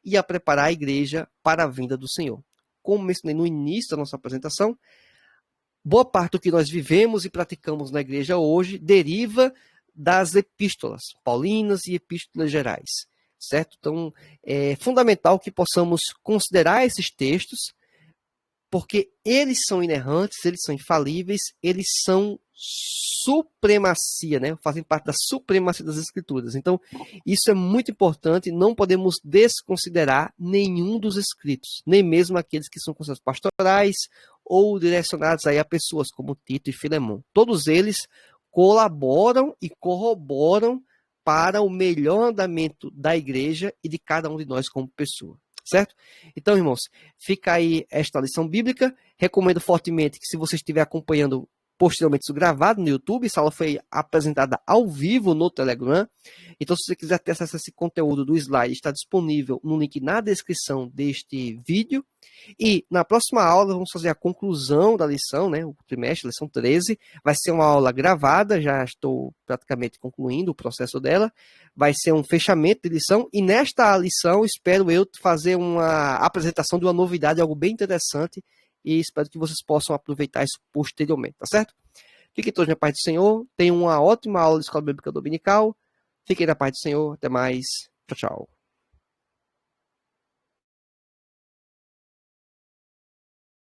e a preparar a igreja para a vinda do Senhor. Como mencionei no início da nossa apresentação, boa parte do que nós vivemos e praticamos na igreja hoje deriva das epístolas paulinas e epístolas gerais, certo? Então, é fundamental que possamos considerar esses textos, porque eles são inerrantes, eles são infalíveis, eles são supremacia, né? Fazem parte da supremacia das Escrituras. Então, isso é muito importante, não podemos desconsiderar nenhum dos escritos, nem mesmo aqueles que são considerados pastorais ou direcionados aí a pessoas como Tito e Filemão. Todos eles colaboram e corroboram para o melhor andamento da igreja e de cada um de nós como pessoa. Certo? Então, irmãos, fica aí esta lição bíblica. Recomendo fortemente que, se você estiver acompanhando posteriormente isso gravado no YouTube, essa aula foi apresentada ao vivo no Telegram. Então, se você quiser ter acesso a esse conteúdo do slide, está disponível no link na descrição deste vídeo. E na próxima aula vamos fazer a conclusão da lição, né? O trimestre, lição 13. Vai ser uma aula gravada, já estou praticamente concluindo o processo dela. Vai ser um fechamento de lição. E nesta lição, espero eu fazer uma apresentação de uma novidade, algo bem interessante. E espero que vocês possam aproveitar isso posteriormente, tá certo? Fiquem todos na paz do Senhor. Tenham uma ótima aula de Escola Bíblica Dominical. Fiquem na paz do Senhor. Até mais. Tchau, tchau.